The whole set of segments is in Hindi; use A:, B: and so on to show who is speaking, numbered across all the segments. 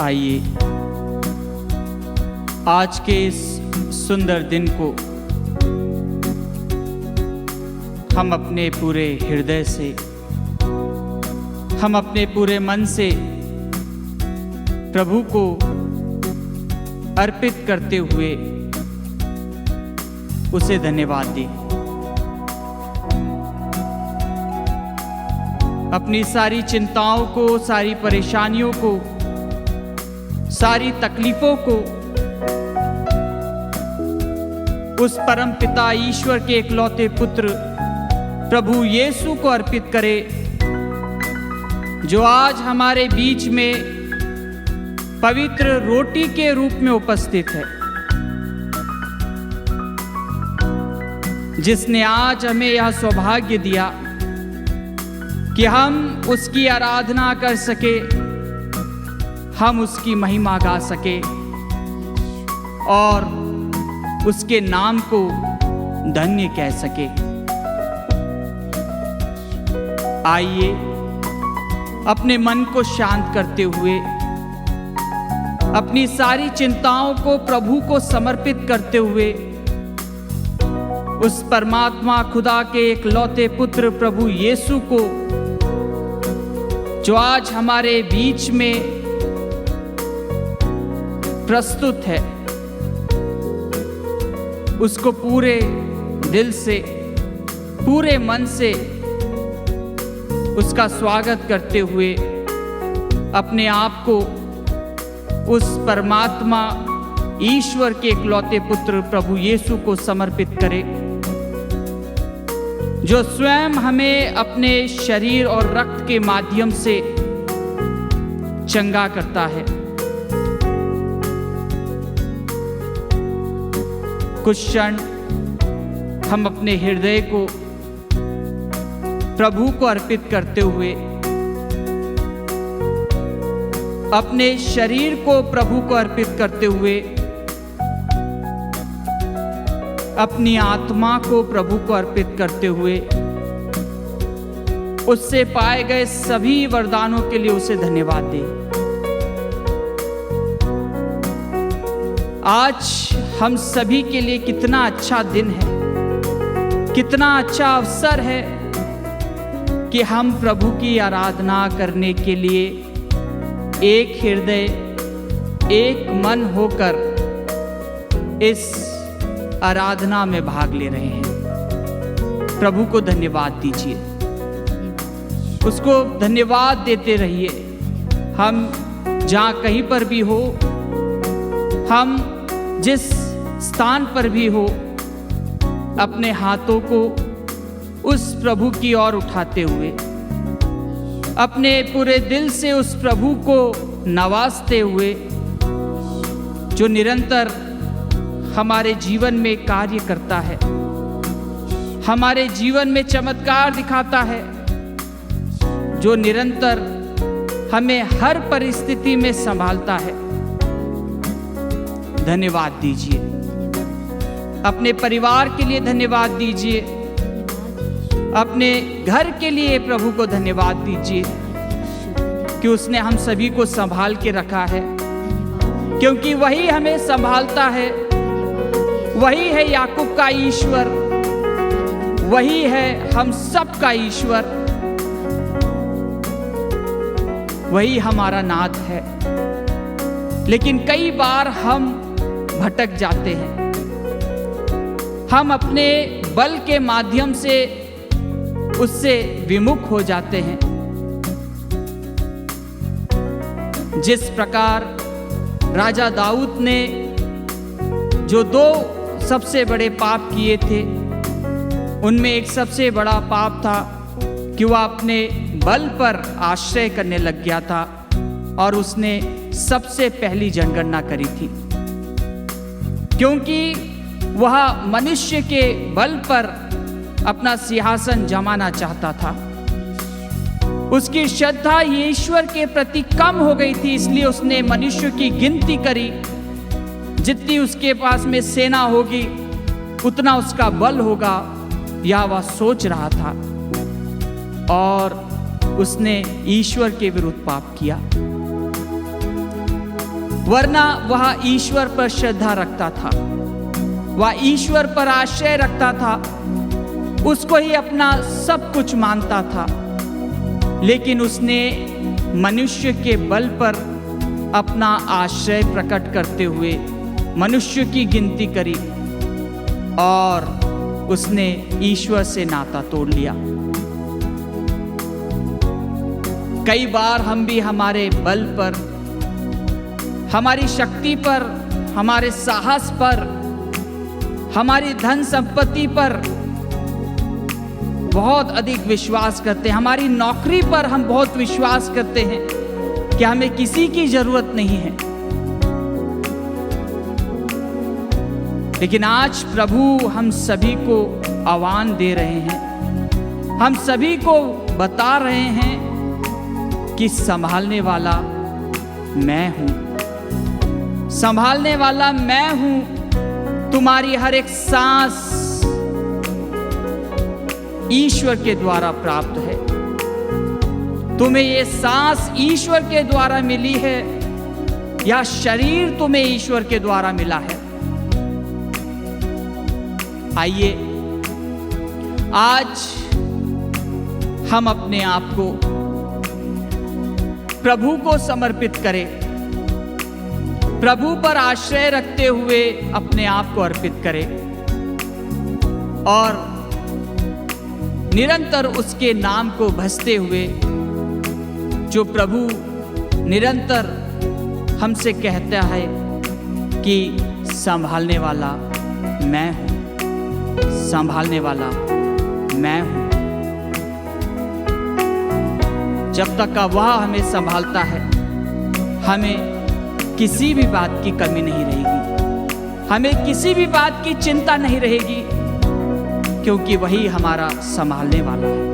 A: आइए आज के इस सुंदर दिन को हम अपने पूरे हृदय से, हम अपने पूरे मन से प्रभु को अर्पित करते हुए उसे धन्यवाद दें। अपनी सारी चिंताओं को, सारी परेशानियों को, सारी तकलीफों को उस परम पिता ईश्वर के इकलौते पुत्र प्रभु यीशु को अर्पित करें, जो आज हमारे बीच में पवित्र रोटी के रूप में उपस्थित है, जिसने आज हमें यह सौभाग्य दिया कि हम उसकी आराधना कर सके, हम उसकी महिमा गा सके और उसके नाम को धन्य कह सके। आइए अपने मन को शांत करते हुए, अपनी सारी चिंताओं को प्रभु को समर्पित करते हुए उस परमात्मा खुदा के इकलौते पुत्र प्रभु यीशु को, जो आज हमारे बीच में प्रस्तुत है, उसको पूरे दिल से, पूरे मन से उसका स्वागत करते हुए अपने आप को उस परमात्मा ईश्वर के इकलौते पुत्र प्रभु यीशु को समर्पित करें, जो स्वयं हमें अपने शरीर और रक्त के माध्यम से चंगा करता है। कुछ क्षण हम अपने हृदय को प्रभु को अर्पित करते हुए, अपने शरीर को प्रभु को अर्पित करते हुए, अपनी आत्मा को प्रभु को अर्पित करते हुए, उससे पाए गए सभी वरदानों के लिए उसे धन्यवाद दें। आज हम सभी के लिए कितना अच्छा दिन है, कितना अच्छा अवसर है कि हम प्रभु की आराधना करने के लिए एक हृदय, एक मन होकर इस आराधना में भाग ले रहे हैं। प्रभु को धन्यवाद दीजिए, उसको धन्यवाद देते रहिए। हम जहाँ कहीं पर भी हो, हम जिस स्थान पर भी हो, अपने हाथों को उस प्रभु की ओर उठाते हुए, अपने पूरे दिल से उस प्रभु को नवाजते हुए, जो निरंतर हमारे जीवन में कार्य करता है, हमारे जीवन में चमत्कार दिखाता है, जो निरंतर हमें हर परिस्थिति में संभालता है। धन्यवाद दीजिए। अपने परिवार के लिए धन्यवाद दीजिए, अपने घर के लिए प्रभु को धन्यवाद दीजिए कि उसने हम सभी को संभाल के रखा है, क्योंकि वही हमें संभालता है। वही है याकूब का ईश्वर, वही है हम सब का ईश्वर, वही हमारा नाथ है। लेकिन कई बार हम भटक जाते हैं, हम अपने बल के माध्यम से उससे विमुख हो जाते हैं। जिस प्रकार राजा दाऊद ने जो दो सबसे बड़े पाप किए थे, उनमें एक सबसे बड़ा पाप था कि वह अपने बल पर आश्रय करने लग गया था और उसने सबसे पहली जनगणना करी थी, क्योंकि वह मनुष्य के बल पर अपना सिंहासन जमाना चाहता था। उसकी श्रद्धा ईश्वर के प्रति कम हो गई थी, इसलिए उसने मनुष्य की गिनती करी। जितनी उसके पास में सेना होगी उतना उसका बल होगा, यह वह सोच रहा था, और उसने ईश्वर के विरुद्ध पाप किया। वरना वह ईश्वर पर श्रद्धा रखता था, वह ईश्वर पर आश्रय रखता था, उसको ही अपना सब कुछ मानता था। लेकिन उसने मनुष्य के बल पर अपना आश्रय प्रकट करते हुए मनुष्य की गिनती करी और उसने ईश्वर से नाता तोड़ लिया। कई बार हम भी हमारे बल पर, हमारी शक्ति पर, हमारे साहस पर, हमारी धन संपत्ति पर बहुत अधिक विश्वास करते हैं, हमारी नौकरी पर हम बहुत विश्वास करते हैं कि हमें किसी की जरूरत नहीं है। लेकिन आज प्रभु हम सभी को आह्वान दे रहे हैं, हम सभी को बता रहे हैं कि संभालने वाला मैं हूं, संभालने वाला मैं हूं। तुम्हारी हर एक सांस ईश्वर के द्वारा प्राप्त है। तुम्हें ये सांस ईश्वर के द्वारा मिली है या शरीर तुम्हें ईश्वर के द्वारा मिला है। आइए आज हम अपने आप को प्रभु को समर्पित करें, प्रभु पर आश्रय रखते हुए अपने आप को अर्पित करें और निरंतर उसके नाम को भजते हुए, जो प्रभु निरंतर हमसे कहता है कि संभालने वाला मैं हूं, संभालने वाला मैं हूं। जब तक का वह हमें संभालता है, हमें किसी भी बात की कमी नहीं रहेगी, हमें किसी भी बात की चिंता नहीं रहेगी, क्योंकि वही हमारा संभालने वाला है।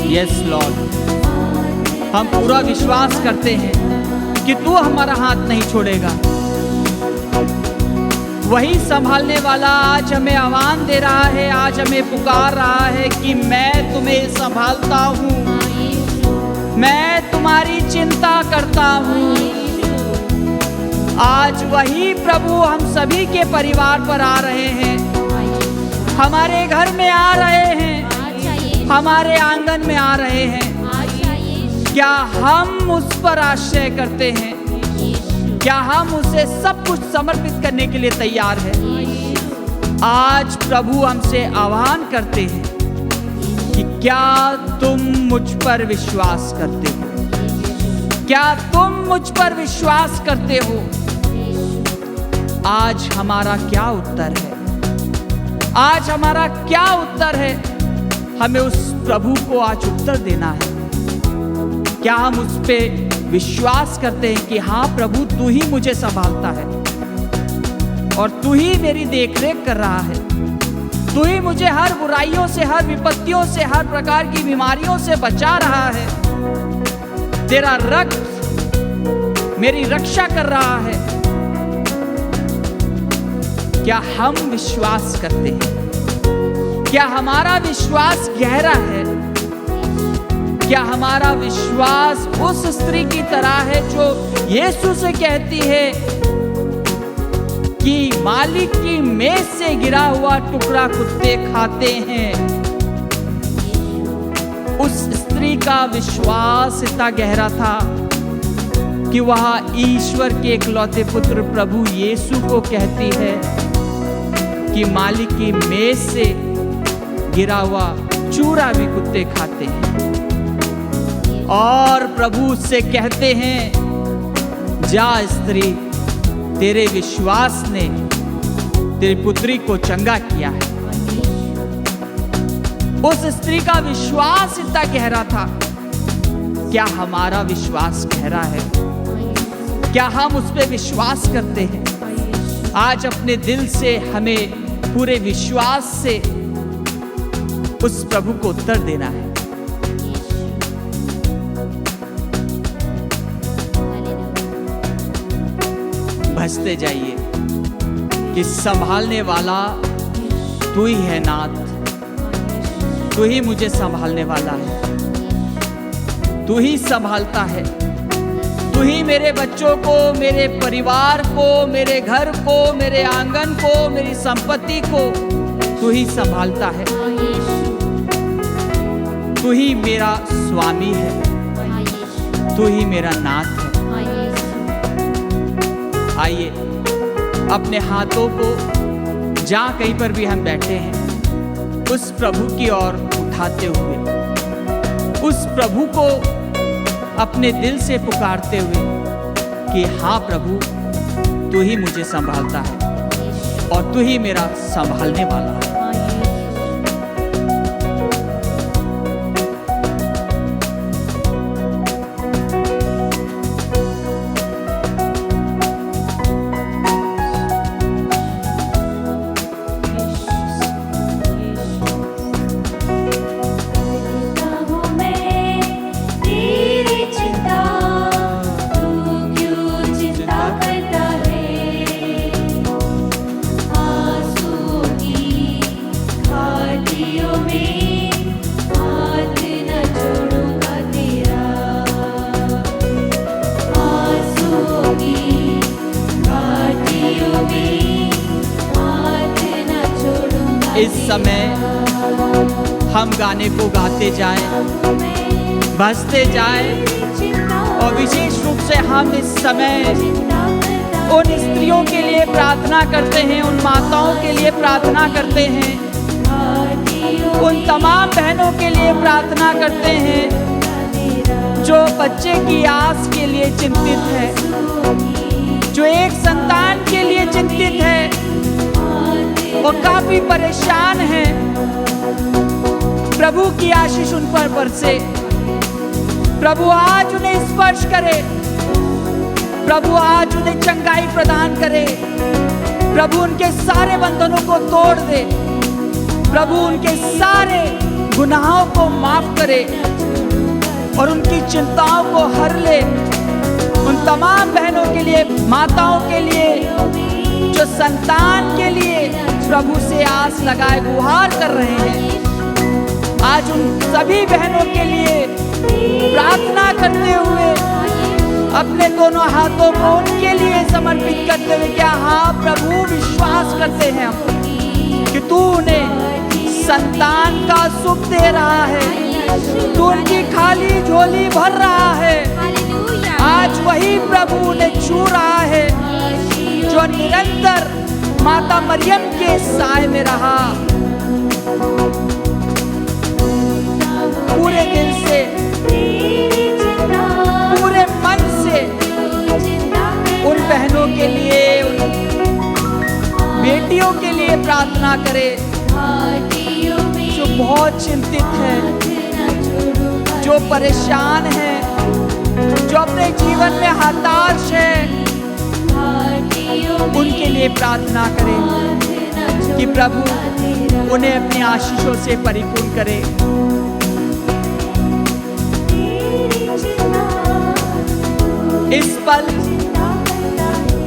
A: यस लॉर्ड, हम पूरा विश्वास करते हैं कि तू हमारा हाथ नहीं छोड़ेगा। वही संभालने वाला आज हमें आह्वान दे रहा है, आज हमें पुकार रहा है कि मैं तुम्हें संभालता हूँ, मैं तुम्हारी चिंता करता हूँ। आज वही प्रभु हम सभी के परिवार पर आ रहे हैं, हमारे घर में आ रहे हैं, हमारे आंगन में आ रहे हैं। क्या हम उस पर आश्रय करते हैं? क्या हम उसे सब कुछ समर्पित करने के लिए तैयार हैं? आज प्रभु हमसे आह्वान करते हैं कि क्या तुम मुझ पर विश्वास करते हो? क्या तुम मुझ पर विश्वास करते हो? आज हमारा क्या उत्तर है? आज हमारा क्या उत्तर है? हमें उस प्रभु को आज उत्तर देना है। क्या हम उस पे विश्वास करते हैं कि हाँ प्रभु, तू ही मुझे संभालता है और तू ही मेरी देखरेख कर रहा है, तू ही मुझे हर बुराइयों से, हर विपत्तियों से, हर प्रकार की बीमारियों से बचा रहा है, तेरा रक्त मेरी रक्षा कर रहा है। क्या हम विश्वास करते हैं? क्या हमारा विश्वास गहरा है? क्या हमारा विश्वास उस स्त्री की तरह है जो यीशु से कहती है कि मालिक की मेज से गिरा हुआ टुकड़ा कुत्ते खाते हैं? उस स्त्री का विश्वास इतना गहरा था कि वह ईश्वर के इकलौते पुत्र प्रभु यीशु को कहती है कि मालिक की मेज से गिरा हुआ चूरा भी कुत्ते खाते हैं। और प्रभु उससे कहते हैं, जा स्त्री, तेरे विश्वास ने तेरी पुत्री को चंगा किया है। उस स्त्री का विश्वास इतना गहरा था। क्या हमारा विश्वास गहरा है? क्या हम उस पे विश्वास करते हैं? आज अपने दिल से हमें पूरे विश्वास से उस प्रभु को उत्तर देना है। भजते जाइए कि संभालने वाला तू ही है नाथ, तू ही मुझे संभालने वाला है, तू ही संभालता है, तू ही मेरे बच्चों को, मेरे परिवार को, मेरे घर को, मेरे आंगन को, मेरी संपत्ति को तू ही संभालता है। तू ही मेरा स्वामी है, तू ही मेरा नाथ है। आइए अपने हाथों को जहाँ कहीं पर भी हम बैठे हैं उस प्रभु की ओर उठाते हुए, उस प्रभु को अपने दिल से पुकारते हुए कि हाँ प्रभु, तू ही मुझे संभालता है और तू ही मेरा संभालने वाला है। इस समय हम गाने को गाते जाएं, बजते जाएं और विशेष रूप से हम इस समय उन स्त्रियों के लिए प्रार्थना करते हैं, उन माताओं के लिए प्रार्थना करते हैं, उन तमाम बहनों के लिए प्रार्थना करते हैं जो बच्चे की आस के लिए चिंतित है, जो एक संतान के लिए चिंतित है, वो काफी परेशान है। प्रभु की आशीष उन पर बरसे, प्रभु आज उन्हें स्पर्श करे, प्रभु आज उन्हें चंगाई प्रदान करे, प्रभु उनके सारे बंधनों को तोड़ दे, प्रभु उनके सारे गुनाहों को माफ करे और उनकी चिंताओं को हर ले। उन तमाम बहनों के लिए, माताओं के लिए जो संतान के लिए प्रभु से आस लगाए गुहार कर रहे हैं, आज उन सभी बहनों के लिए प्रार्थना करते हुए अपने दोनों हाथों को उनके लिए समर्पित करते हुए, क्या हाँ प्रभु, विश्वास करते हैं हम कि तू उन्हें संतान का सुख दे रहा है, तू उनकी खाली झोली भर रहा है। आज वही प्रभु उन्हें छू रहा है जो निरंतर माता मरियम के साए में रहा। पूरे दिल से, पूरे मन से उन बहनों के लिए, उन बेटियों के लिए प्रार्थना करे जो बहुत चिंतित है, जो परेशान है, जो अपने जीवन में हताश है। उनके लिए प्रार्थना करें कि प्रभु उन्हें अपनी आशीषों से परिपूर्ण करे। इस पल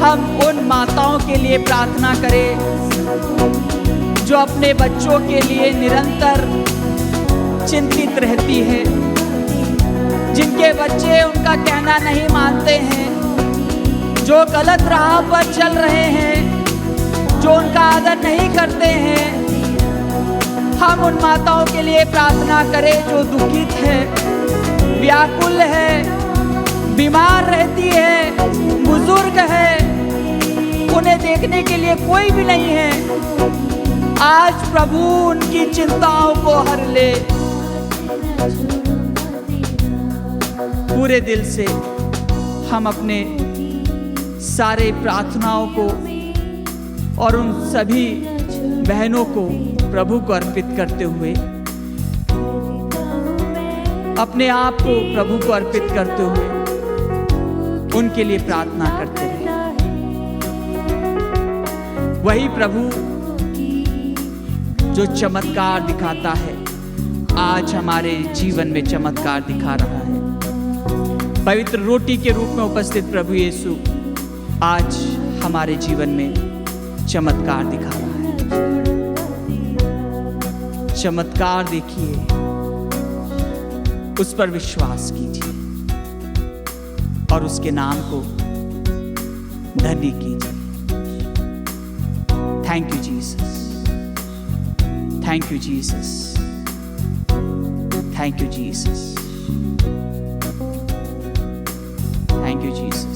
A: हम उन माताओं के लिए प्रार्थना करें जो अपने बच्चों के लिए निरंतर चिंतित रहती है, जिनके बच्चे उनका कहना नहीं मानते हैं, जो गलत राह पर चल रहे हैं, जो उनका आदर नहीं करते हैं। हम उन माताओं के लिए प्रार्थना करें जो दुखित है, व्याकुल है, बीमार रहती है, बुजुर्ग है, उन्हें देखने के लिए कोई भी नहीं है। आज प्रभु उनकी चिंताओं को हर ले। पूरे दिल से हम अपने सारे प्रार्थनाओं को और उन सभी बहनों को प्रभु को अर्पित करते हुए, अपने आप को प्रभु को अर्पित करते हुए उनके लिए प्रार्थना करते रहे। वही प्रभु जो चमत्कार दिखाता है, आज हमारे जीवन में चमत्कार दिखा रहा है। पवित्र रोटी के रूप में उपस्थित प्रभु यीशु आज हमारे जीवन में चमत्कार दिखा रहा है। चमत्कार देखिए, उस पर विश्वास कीजिए और उसके नाम को धन्य कीजिए। Thank you Jesus, thank you Jesus, thank you Jesus, thank you Jesus.